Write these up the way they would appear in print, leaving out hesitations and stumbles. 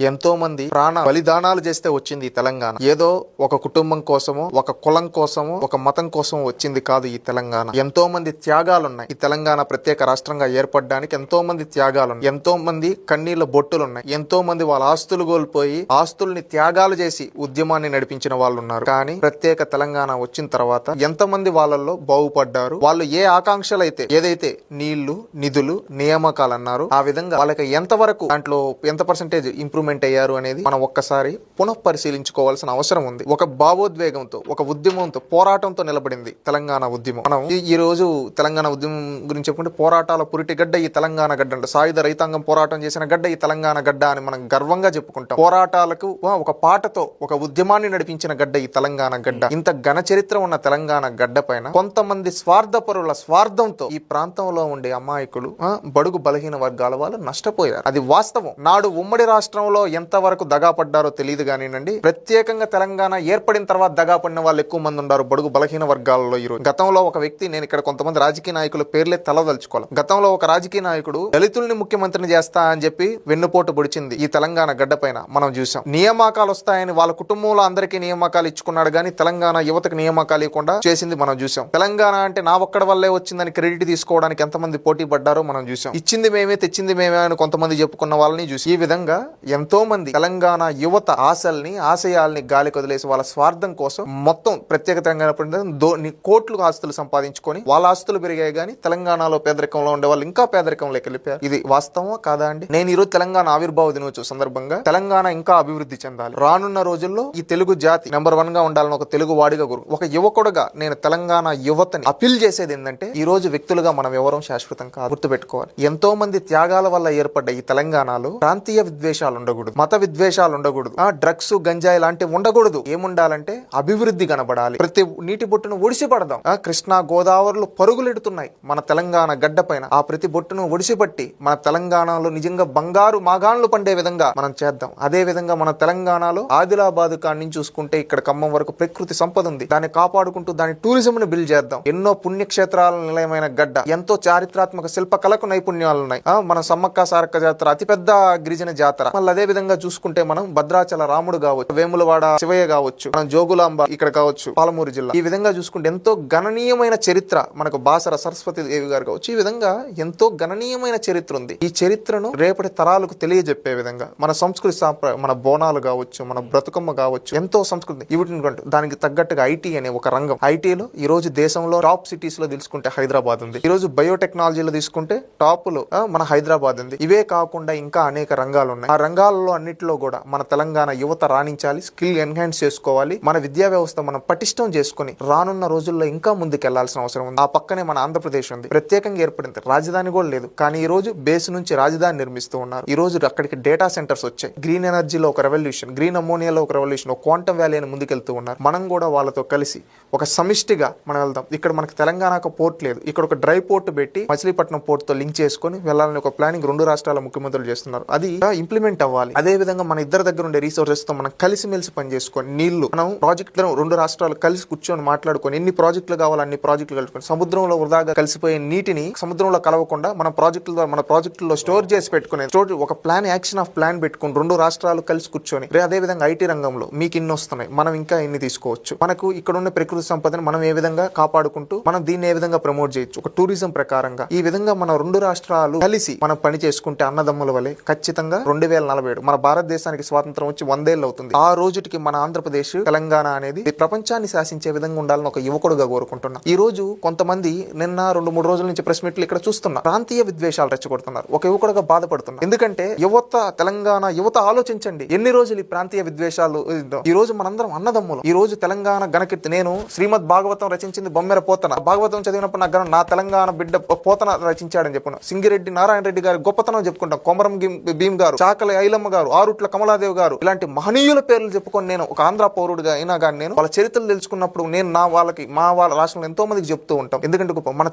ఎంతో మంది ప్రాణ బలిదానాలు చేస్తే వచ్చింది ఈ తెలంగాణ. ఏదో ఒక కుటుంబం కోసమో, ఒక కులం కోసమో, ఒక మతం కోసం వచ్చింది కాదు ఈ తెలంగాణ. ఎంతో మంది త్యాగాలున్నాయి. ఈ తెలంగాణ ప్రత్యేక రాష్ట్రంగా ఏర్పడడానికి ఎంతో మంది త్యాగాలున్నాయి. ఎంతో మంది కన్నీళ్ల బొట్టులున్నాయి. ఎంతో మంది వాళ్ళ ఆస్తులు కోల్పోయి ఆస్తుల్ని త్యాగాలు చేసి ఉద్యమాన్ని నడిపించిన వాళ్ళు ఉన్నారు. కానీ ప్రత్యేక తెలంగాణ వచ్చిన తర్వాత ఎంతమంది వాళ్ళల్లో బాగుపడ్డారు, వాళ్ళు ఏ ఆకాంక్షలు అయితే ఏదైతే నీళ్లు, నిధులు, నియామకాలు అన్నారు ఆ విధంగా వాళ్ళకి ఎంతవరకు దాంట్లో ఎంత పర్సెంటేజ్ ఇంప్రూవ్మెంట్ అయ్యారు అనేది మనం ఒక్కసారి పునః పరిశీలించుకోవాల్సిన అవసరం ఉంది. ఒక భావోద్వేగంతో, ఒక ఉద్యమంతో, పోరాటంతో నిలబడింది తెలంగాణ ఉద్యమం. మనం ఈ రోజు తెలంగాణ ఉద్యమం గురించి చెప్పుకుంటే పోరాటాల పురిటి గడ్డ ఈ తెలంగాణ గడ్డ అంటే సాయుధ రైతాంగం పోరాటం చేసిన గడ్డ ఈ తెలంగాణ గడ్డ అని మనం గర్వంగా చెప్పుకుంటాం. పోరాటాలకు ఒక పాటతో ఒక ఉద్యమాన్ని నడిపించిన గడ్డ ఈ తెలంగాణ గడ్డ. ఇంత ఘన చరిత్ర ఉన్న తెలంగాణ గడ్డ పైన కొంతమంది స్వార్థపరుల స్వార్థంతో ఈ ప్రాంతంలో ఉండే అమాయకులు, బడుగు బలహీన వర్గాల వాళ్ళు నష్టపోయారు. అది వాస్తవం. నాడు ఉమ్మడి రాష్ట్రంలో ఎంత వరకు దగాపడ్డారో తెలియదు కానివ్వండి, ప్రత్యేకంగా తెలంగాణ ఏర్పడిన తర్వాత దగాపడిన వాళ్ళు ఎక్కువ మంది ఉన్నారు బడుగు బలహీన వర్గాలలో. ఈరోజు గతంలో ఒక వ్యక్తి, నేను ఇక్కడ కొంతమంది రాజకీయ నాయకుల పేర్లే తలదలుచుకోవాలి. గతంలో ఒక రాజకీయ నాయకుడు దళితుల్ని ముఖ్యమంత్రిని చేస్తా అని చెప్పి వెన్నుపోటు పొడిచింది ఈ తెలంగాణ గడ్డ పైన మనం చూసాం. నియామకాలు వస్తాయని వాళ్ళ కుటుంబంలో అందరికీ నియామకాలు ఇచ్చుకున్నాడు కానీ తెలంగాణ యువతకు నియామకాలు ఇవ్వకుండా చేసింది మనం చూసాం. తెలంగాణ అంటే నా ఒక్కడి వల్లే వచ్చిందని క్రెడిట్ తీసుకోవడానికి ఎంతమంది పోటీ పడ్డారో మనం చూసాం. ఇచ్చింది మేమే, తెచ్చింది మేమే అని కొంతమంది చెప్పుకున్న వాళ్ళని చూసి ఈ విధంగా ఎంతో మంది తెలంగాణ యువత ఆశల్ని, ఆశయాల్ని గాలి కొదిలేసి వాళ్ళ స్వార్థం కోసం మొత్తం ప్రత్యేక తెలంగాణ కోట్లు ఆస్తులు సంపాదించుకొని వాళ్ళ ఆస్తులు పెరిగాయి కానీ తెలంగాణలో పేదరికంలో ఉండే వాళ్ళు ఇంకా పేదరికంలోకి వెళ్ళిపోయారు. ఇది వాస్తవం కాదా అండి? నేను ఈరోజు తెలంగాణ ఆవిర్భావ దినోత్సవం సందర్భంగా తెలంగాణ ఇంకా అభివృద్ధి చెందాలి, రానున్న రోజుల్లో ఈ తెలుగు జాతి నెంబర్ 1 గా ఉండాలని ఒక తెలుగు వాడిగా ఒక యువకుడుగా నేను తెలంగాణ యువతని అపీల్ చేసేది ఏంటంటే, ఈ రోజు వ్యక్తులుగా మనం ఎవరం శాశ్వతం కాదు, గుర్తుపెట్టుకోవాలి. ఎంతో మంది త్యాగాల వల్ల ఏర్పడ్డ ఈ తెలంగాణలో ప్రాంతీయ విద్వేషాలు ఉండకూడదు, మత విద్వేషాలు ఉండకూడదు, డ్రగ్స్, గంజాయి లాంటివి ఉండకూడదు. ఏముండాలంటే అభివృద్ధి కనబడాలి. ప్రతి నీటి బొట్టును ఒడిసిపడదాం. కృష్ణా, గోదావరిలో పరుగులెడుతున్నాయి మన తెలంగాణ గడ్డ పైన. ఆ ప్రతి బొట్టును ఒడిసిపట్టి మన తెలంగాణలో నిజంగా బంగారు మాగాన్లు పండే విధంగా మనం చేద్దాం. అదే విధంగా మన తెలంగాణలో ఆదిలాబాద్ కాడి నుంచి చూసుకుంటే ఇక్కడ ఖమ్మం వరకు ప్రకృతి సంపద ఉంది. దాన్ని కాపాడుకుంటూ దాని టూరిజం ని బిల్డ్ చేద్దాం. ఎన్నో పుణ్యక్షేత్రాల నిలయమైన గడ్డ, ఎంతో చారిత్రాత్మక శిల్పకళకు నైపుణ్యాలు ఉన్నాయి. మన సమ్మక్క సారక్క జాతర అతిపెద్ద గిరిజన జాతర. మళ్ళీ అదే విధంగా చూసుకుంటే మనం భద్రాచల రాముడు కావచ్చు, వేములవాడ శివయ్య కావచ్చు, మనం జోగులాంబ ఇక్కడ కావచ్చు, పాలమూరు జిల్లా. ఈ విధంగా చూసుకుంటే ఎంతో గణనీయమైన చరిత్ర మనకు బాసర సరస్వతి దేవి గారు కావచ్చు. ఈ విధంగా ఎంతో గణనీయమైన చరిత్ర ఉంది. ఈ చరిత్రను రేపటి తరాలకు తెలియజెప్పే విధంగా మన సంస్కృతి మన బోనాలు కావచ్చు, మన బ్రతుకమ్మ కావచ్చు, ఎంతో సంస్కృతి వీటిని దానికి తగ్గట్టుగా ఐటీ అనే ఒక రంగం. ఐటీలో ఈ రోజు దేశంలో టాప్ సిటీస్ లో తీసుకుంటే హైదరాబాద్ ఉంది. ఈ రోజు బయోటెక్నాలజీలో తీసుకుంటే టాప్ లో మన హైదరాబాద్ ఉంది. ఇవే కాకుండా ఇంకా అనేక రంగాలు ఉన్నాయి. ఆ రంగాలలో అన్నిటిలో కూడా మన తెలంగాణ యువత రాణించాలి, స్కిల్ ఎన్హాన్స్ చేసుకోవాలి. మన విద్యా వ్యవస్థ మనం పటిష్టం చేసుకుని రానున్న రోజుల్లో ఇంకా ముందుకెళ్లాల్సిన అవసరం ఉంది. ఆ పక్కనే మన ఆంధ్రప్రదేశ్ ఉంది, ప్రత్యేకంగా ఏర్పడింది. రాజధాని కూడా లేదు, కానీ ఈ రోజు బేస్ నుంచి రాజధాని నిర్మిస్తూ ఉన్నారు. ఈ రోజు అక్కడికి డేటా సెంటర్స్ వచ్చాయి. గ్రీన్ ఎనర్జీలో ఒక రెవల్యూషన్, గ్రీన్ అమోనియాలో ఒక రెవల్యూషన్, ఒక క్వాంటమ్ వ్యాలీ అని ముందుకెళ్తూ ఉన్నారు. మనం కూడా వాళ్ళతో కలిసి ఒక సమిష్టిగా మనం వెళ్దాం. ఇక్కడ మనకి తెలంగాణకు పోర్ట్ లేదు, ఇక్కడ ఒక డ్రై పోర్ట్ పెట్టి మచిలీపట్నం పోర్ట్ తో లింక్ చేసుకుని వెళ్ళాలని ఒక ప్లానింగ్ 2 రాష్ట్రాల ముఖ్యమంత్రులు చేస్తున్నారు. అది ఇంప్లిమెంట్ అవ్వాలి. అదే విధంగా మన ఇద్దరి దగ్గర ఉండే రిసోర్సెస్ తో మనం కలిసిమెలిసి పనిచేసుకొని నీళ్లు మనం ప్రాజెక్టులను 2 రాష్ట్రాలు కలిసి కూర్చొని మాట్లాడుకొని ఎన్ని ప్రాజెక్టులు కావాలి అన్ని ప్రాజెక్టులు కలుపుకొని సముద్రంలో వృధాగా కలిసిపోయే నీటిని సముద్రంలో కలవకుండా మన ప్రాజెక్టుల్లో స్టోర్ చేసి పెట్టుకునే ఒక ప్లాన్, యాక్షన్ ఆఫ్ ప్లాన్ పెట్టుకుని 2 రాష్ట్రాలు కలిసి కూర్చొని అదే విధంగా ఐటీ రంగంలో మీకు ఇన్ని వస్తున్నాయి, మనం ఇంకా ఎన్ని తీసుకోవచ్చు, మనకు ఇక్కడ ఉన్న ప్రకృతి సంపదని మనం ఏ విధంగా కాపాడుకుంటూ మనం దీన్ని ఏ విధంగా ప్రమోట్ చేయొచ్చు ఒక టూరిజం ప్రకారంగా. ఈ విధంగా మన 2 రాష్ట్రాలు కలిసి మనం పని చేసుకుంటే అన్నదమ్ముల వలె ఖచ్చితంగా 2047 మన భారతదేశానికి స్వాతంత్రం వచ్చి 100 ఏళ్ళు అవుతుంది. ఆ రోజుకి మన ఆంధ్రప్రదేశ్, తెలంగాణ అనేది ప్రపంచాన్ని శాసించే విధంగా ఉండాలని ఒక యువకుడుగా కోరుకుంటున్నా. ఈ రోజు కొంతమంది నిన్న 2-3 రోజుల నుంచి ప్రెస్ మీట్లు ఇక్కడ చూస్తున్నా ప్రాంతీయ విద్వేషాలు రెచ్చగొడుతున్నారు. ఒక యువకుడుగా బాధపడుతున్నా. ఎందుకంటే తెలంగాణ యువత ఆలోచించండి, ఎన్ని రోజులు ఈ ప్రాంతీయ విద్వేషాలు. ఈ రోజు మనందరం అన్నదమ్ములు. ఈ రోజు తెలంగాణ గణకీర్తి, నేను శ్రీమద్ భాగవతం రచించింది బొమ్మెర పోతన. భాగవతం చదివినప్పుడు నా తెలంగాణ బిడ్డ పోతన రచించాడని చెప్పుకున్నా. సింగిరెడ్డి నారాయణ రెడ్డి గారి గొప్పతనం చెప్పుకుంటాం. కొమరం భీమ్ గారు, చాకలి ఐలమ్మ గారు, ఆరుట్ల కమలాదేవి గారు, ఇలాంటి మహనీయుల పేర్లు చెప్పుకొని నేను ఒక ఆంధ్ర పౌరుడిగా అయినా కానీ నేను వాళ్ళ చరిత్రలు తెలుసుకున్నప్పుడు నేను వాళ్ళ రాష్ట్రంలో ఎంతో మందికి చెప్తూ ఉంటాం. ఎందుకంటే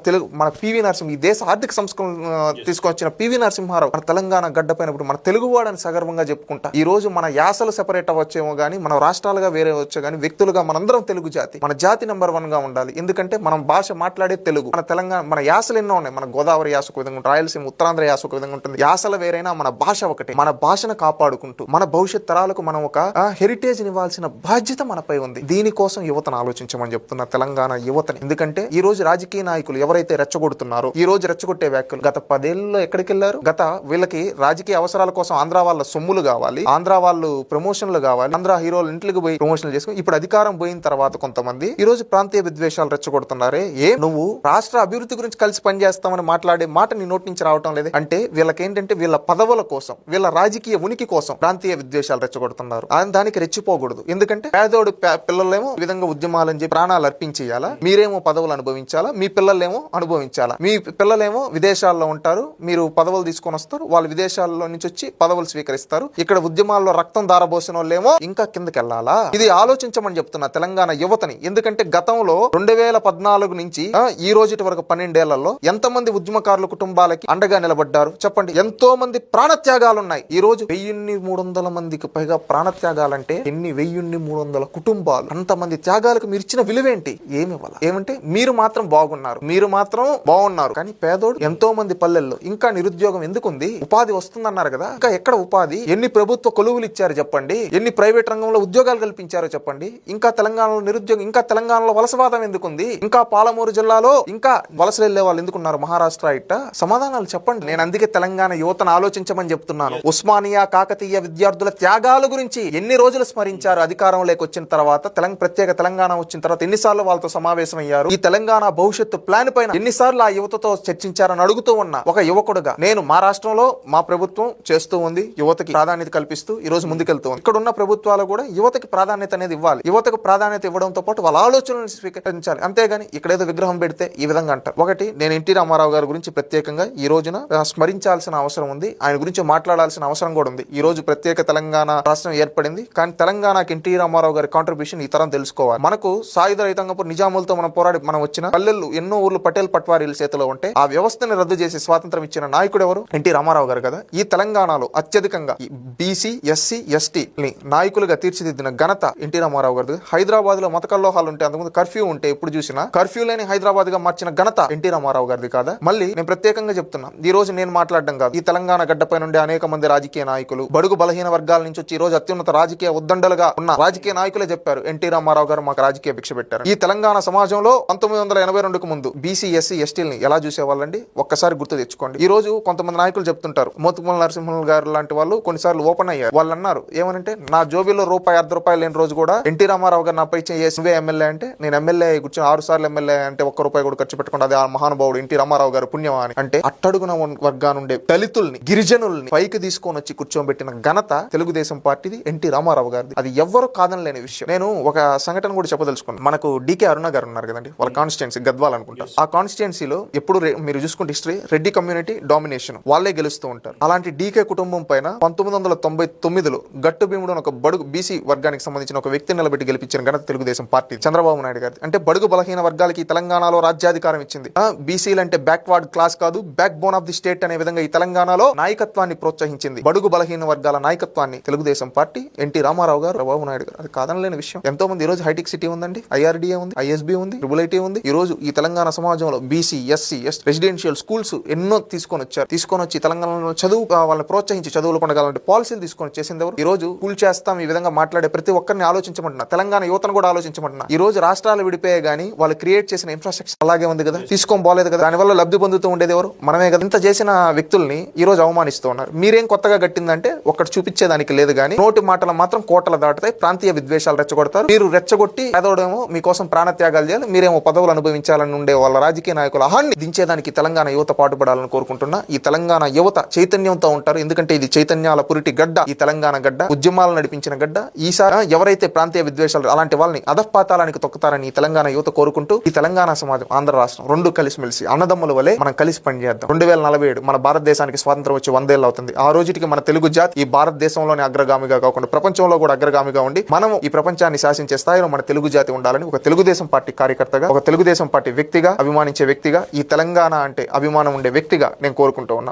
మన పివి నరసింహ, ఈ దేశ ఆర్థిక సంస్కరణ తీసుకొచ్చిన పివి నరసింహారావు మన తెలంగాణ గడ్డ పైన మన తెలుగువాడని సగర్వంగా చెప్పుకుంటా. ఈ రోజు మన యాసలు సెపరేట్ అవ్వచ్చేమో గానీ, మన రాష్ట్రాలుగా వేరే వచ్చే గానీ, వ్యక్తులుగా మనందరం తెలుగు జాతి, మన జాతి నెంబర్ 1 గా ఉండాలి. ఎందుకంటే మనం భాష మాట్లాడే తెలుగు. మన తెలంగాణ, మన యాసలు ఎన్నో ఉన్నాయి. మన గోదావరి యాస ఒక విధంగా ఉంటుంది, రాయలసీమ ఉత్తరాంధ్ర యాస ఒక విధంగా ఉంటుంది. యాసలు వేరైనా మన భాష ఒకటి. మన భాషను కాపాడుకుంటూ మన భవిష్యత్ తరాలకు మనం ఒక హెరిటేజ్ ఇవ్వాల్సిన బాధ్యత మనపై ఉంది. దీనికోసం యువతను ఆలోచించమని చెప్తున్నా, తెలంగాణ యువతని. ఎందుకంటే ఈ రోజు రాజకీయ నాయకులు ఎవరైతే రెచ్చగొడుతున్నారో, ఈ రోజు రెచ్చగొట్టే వ్యాఖ్యలు గత 10 ఏళ్లలో ఎక్కడికి వెళ్లారు? వీళ్ళకి రాజకీయ అవసరాల కోసం ఆంధ్ర వాళ్ళ సొమ్ములు కావాలి, ఆంధ్ర వాళ్ళు ప్రమోషన్లు కావాలి, ఆంధ్ర హీరోలు ఇంట్లోకి పోయి ప్రమోషన్లు చేసుకుని ఇప్పుడు అధికారం పోయిన తర్వాత కొంతమంది ఈ రోజు ప్రాంతీయ విద్వేషాలు రెచ్చగొడుతున్నారే. నువ్వు రాష్ట్ర అభివృద్ధి గురించి కలిసి పనిచేస్తామని మాట్లాడే మాట నీ నోటి నుంచి రావటం లేదు. అంటే వీళ్ళకి ఏంటంటే వీళ్ళ పదవుల కోసం, వీళ్ళ రాజకీయ ఉనికి కోసం ప్రాంతీయ విద్వేషాలు రెచ్చగొడుతున్నారు. దానికి రెచ్చిపోకూడదు. ఎందుకంటే పేదోడు పిల్లలేమో ఈ విధంగా ఉద్యమాలని చెప్పి ప్రాణాలు అర్పించేయాలా, మీరేమో పదవులు అనుభవించాలా, మీ పిల్లలేమో అనుభవించాలా. మీ పిల్లలేమో విదేశాల్లో ఉంటారు, మీరు పదవులు తీసుకొని వస్తారు, వాళ్ళు విదేశాల్లో నుంచి వచ్చి పదవులు స్వీకరిస్తారు. ఇక్కడ ఉద్యమాల్లో రక్తం దారబోసిన వాళ్ళేమో ఇంకా కిందకి వెళ్ళాలా? ఇది ఆలోచించమని చెప్తున్నా తెలంగాణ యువతని. ఎందుకంటే గతంలో 2014 నుంచి ఈ రోజు వరకు 12 ఏళ్లలో ఎంతమంది ఉద్యమకారుల కుటుంబాలకి అండగా నిలబడ్డారు చెప్పండి. ఎంతో మంది ప్రాణత్యాగాలు ఉన్నాయి. ఈ రోజు 1300 మందికి పైగా ప్రాణత్యాగాలంటే 1300 కుటుంబాలు. అంతమంది త్యాగాలకు మీరు ఇచ్చిన విలువేంటి? ఏమంటే మీరు మాత్రం బాగున్నారు, కానీ పేదోడు ఎంతో మంది పల్లెల్లో ఇంకా నిరుద్యోగం ఎందుకుంది? ఉపాధి వస్తుందన్నారు కదా, ఇంకా ఎక్కడ ఉపాధి? ఎన్ని ప్రభుత్వ కొలువులు ఇచ్చారు చెప్పండి, ఎన్ని ప్రైవేట్ రంగంలో ఉద్యోగాలు కల్పించారో చెప్పండి. ఇంకా తెలంగాణలో నిరుద్యోగం, ఇంకా తెలంగాణలో వలసవాదం ఎందుకుంది? ఇంకా పాలమూరు జిల్లాలో ఇంకా వలసలు వెళ్లే వాళ్ళు ఎందుకున్నారు? మహారాష్ట్ర ఇట్ట సమాధానాలు చెప్పండి. నేను అందుకే తెలంగాణ యువతను ఆలోచించమని చెప్తున్నాను. ఉస్మానియా కాకతీయ విద్యార్థుల త్యాగాల గురించి ఎన్ని రోజులు స్మరించారు? అధికారంలోకి వచ్చిన తర్వాత ప్రత్యేక తెలంగాణ వచ్చిన తర్వాత ఎన్నిసార్లు వాళ్ళతో సమావేశం అయ్యారు? ఈ తెలంగాణ భవిష్యత్తు ప్లాన్ పైన ఎన్నిసార్లు ఆ యువతతో చర్చించారని అడుగుతూ ఉన్నా. ఒక యువకుడుగా నేను మా రాష్ట్రంలో మా ప్రభుత్వం చేస్తూ ఉంది, యువతకి ప్రాధాన్యత కల్పిస్తూ ఈ రోజు ముందుకెళ్తూ ఉంది. ఇక్కడ ఉన్న ప్రభుత్వాలు కూడా యువతకి ప్రాధాన్యత అనేది ఇవ్వాలి. యువతకు ప్రాధాన్యత ఇవ్వడంతో పాటు వాళ్ళ ఆలోచనలు స్వీకరించాలి. అంతేగాని ఇక్కడేదో విగ్రహం పెడితే ఈ విధంగా అంటారు. ఒకటి, నేను ఎన్టీ రామారావు గారి గురించి ప్రత్యేకంగా ఈ రోజున స్మరించాల్సిన అవసరం ఉంది. ఆయన గురించి మాట్లాడాల్సిన అవసరం కూడా ఉంది. ఈ రోజు ప్రత్యేక తెలంగాణ రాష్ట్రం ఏర్పడింది, కానీ తెలంగాణకి ఎన్టీ రామారావు గారి కాంట్రిబ్యూషన్ ఈ తరం తెలుసుకోవాలి. మనకు సాయుధ రైతాంగపు నిజాములతో మనం పోరాడి మనం వచ్చిన పల్లెలు ఎన్నో ఊర్లు పటేల్ పట్వారీల చేతిలో ఉంటే ఆ వ్యవస్థని రద్దు చేసి స్వాతంత్రం ఇచ్చిన నాయకుడు ఎవరు? ఎన్టీ రామారావు గారు కదా. ఈ తెలంగాణలో అత్యధికంగా బీసీ, ఎస్సీ, ఎస్టీ నాయకులుగా తీర్చిదిద్దిన ఘనత ఎన్టీ రామారావు గారు. హైదరాబాద్ లో మత కల్లోహాలు ఉంటే, అంతకుముందు కర్ఫ్యూ ఉంటే, ఎప్పుడు చూసినా కర్ఫ్యూ లేని హైదరాబాద్ గా మార్చిన ఘనత ఎన్టీ రామారావు గారిది కాదా? మళ్ళీ నేను ప్రత్యేకంగా చెప్తున్నా, ఈ రోజు నేను మాట్లాడడం కాదు, ఈ తెలంగాణ గడ్డపై నుండి అనేక మంది రాజకీయ నాయకులు, బడుగు బలహీన వర్గాల నుంచి వచ్చి ఈ రోజు అత్యున్నత రాజకీయ ఉద్దండలుగా ఉన్న రాజకీయ నాయకులే చెప్పారు, ఎన్టీ రామారావు గారు మాకు రాజకీయ భిక్ష పెట్టారు. ఈ తెలంగాణ సమాజంలో 1982కు ముందు బీసీ, ఎస్సీ, ఎస్టీలని ఎలా చూసేవాళ్ళండి? ఒక్కసారి గుర్తు తెచ్చుకోండి. ఈ రోజు కొంతమంది నాయకులు చెప్తుంటారు, మోతుకుమల నరసింహన్ గారు లాంటి వాళ్ళు కొన్నిసార్లు ఓపెన్ అయ్యారు. వాళ్ళు అన్నారు ఏమనంటే, నా జోబీలో రూపాయి, ₹1 లేని రోజు కూడా ఎన్టీ రామారావు గారు నాపై నువ్వే ఎమ్మెల్యే అంటే, నేను ఎమ్మెల్యే కూర్చొని 6 సార్లు ఎమ్మెల్యే అంటే ₹1 కూడా ఖర్చు పెట్టకుండా అది ఆ మహానుభావుడు ఎన్టీ రామారావు గారు పుణ్యమా అని. అంటే అట్టడుగున వర్గానుండే దళితుల్ని, గిరిజనుల్ని పైకి తీసుకొని వచ్చి కూర్చోబెట్టిన ఘనత తెలుగుదేశం పార్టీది, ఎన్టీ రామారావు గారిది. అది ఎవ్వరు కాదనలేని విషయం. నేను ఒక సంఘటన కూడా చెప్పదలుచుకున్నాను. మనకు డికే అరుణ గారు ఉన్నారు కదండి, వాళ్ళ కాన్స్టిట్యున్సీ గద్వాల్ అనుకుంటా. ఆ కాన్స్టిట్యున్సీలో ఎప్పుడు మీరు చూసుకుంటే హిస్టరీ, రెడ్డి కమ్యూనిటీ డామినేషన్, వాళ్ళే గెలుస్తూ ఉంటారు. అలాంటి డీకే కుటుంబం పైన 1999లో గట్టు భీముడు ఒక బడుగు బీసీ వర్గానికి సంబంధించిన ఒక వ్యక్తిని నిలబెట్టి గెలిపించిన ఘనత తెలుగుదేశం పార్టీ, చంద్రబాబు నాయుడు గారి. అంటే బడుగు బలహీన వర్గాలకి తెలంగాణలో రాజ్యాధికారం ఇచ్చింది. బీసీలు అంటే బ్యాక్వర్డ్ క్లాస్ కాదు, back bone of the state అనే విధంగా ఈ తెలంగాణలో నాయకత్వాన్ని ప్రోత్సహించింది. బడుగు బలహీన వర్గాల నాయకత్వాన్ని తెలుగుదేశం పార్టీ, ఎన్టీ రామారావు గారు, చంద్రబాబు నాయుడు గారు. అది కాదనలేని విషయం. ఎంతో మంది ఈ రోజు హైటెక్ సిటీ ఉందండి, ఐఆర్డీఏ ఉంది, ఐఎస్బీ ఉంది, IIIT ఉంది. ఈ రోజు ఈ తెలంగాణ సమాజంలో బీసీ, ఎస్సీ, రెసిడెన్షియల్ స్కూల్స్ ఎన్నో తీసుకొని వచ్చి తెలంగాణలో చదువు వాళ్ళని ప్రోత్సహించి చదువులు కొనగాలంటే పాలసీలు తీసుకొని చేసింది ఎవరు? ఈ రోజు కూల్ చేస్తాం ఈ విధంగా మాట్లాడే ప్రతి ఒక్కరిని ఆలోచించమంటున్నా, తెలంగాణ యువతను కూడా ఆలోచించమంటున్నా. ఈ రోజు రాష్ట్రాలు విడిపోయే గానీ వాళ్ళు క్రియేట్ చేసిన ఇన్ఫ్రాస్ట్రక్చర్ అలాగే ఉంది కదా, తీసుకోని పోలేదు కదా, దానివల్ల లబ్ధి పొందుతూ ఉండేది ఎవరు? మనమే కదా. ఇంత చేసిన వ్యక్తుల్ని ఈ రోజు అవమానిస్తూ ఉన్నారు. మీరేం కొత్తగా కట్టిందంటే ఒకటి చూపించేదానికి లేదు కానీ నోటి మాటలు మాత్రం కోటలు దాటుతాయి, ప్రాంతీయ విద్వేషాలు రెచ్చగొడతారు. మీరు రెచ్చగొట్టి పేదోడేమో మీకోసం ప్రాణత్యాగాలు చేయాలి, మీరేమో పదవులు అనుభవించాలని ఉండే వాళ్ళ రాజకీయ నాయకుల అహాన్ని దించేదానికి తెలంగాణ యువత పాటుపడాలని కోరుకుంటున్నా. ఈ తెలంగాణ యువత చైతన్యంతో ఉంటారు, ఎందుకంటే ఇది చైతన్యాల పురిటి గడ్డ, ఈ తెలంగాణ గడ్డ, ఉద్యమాలు నడిపించిన గడ్డ. ఈసారి ఎవరైతే ప్రాంతీయ విద్వేషాలు అలాంటి వాళ్ళని అధపాతాలానికి తొక్కుతారని ఈ తెలంగాణ యువత కోరుకుంటూ, ఈ తెలంగాణ సమాజం, ఆంధ్ర రాష్ట్రం రెండు కలిసిమెలిసి అన్నదమ్ముల వలె మనం కలిసి పనిచేద్దాం. 2047 మన భారతదేశానికి స్వాతంత్రం వచ్చి 100 ఏళ్ళు అవుతుంది. ఆ రోజుకి మన తెలుగు జాతి ఈ భారతదేశంలోనే అగ్రగామిగా కాకుండా ప్రపంచంలో కూడా అగ్రగామిగా ఉండి మనం ఈ ప్రపంచాన్ని శాసించే స్థాయిలో మన తెలుగు జాతి ఉండాలని ఒక తెలుగుదేశం పార్టీ కార్యకర్తగా, ఒక తెలుగుదేశం పార్టీ వ్యక్తిగా, అభిమానించే వ్యక్తిగా, ఈ తెలంగాణ అంటే అభిమానం ఉండే వ్యక్తిగా నేను కోరుకుంటూ ఉన్నా.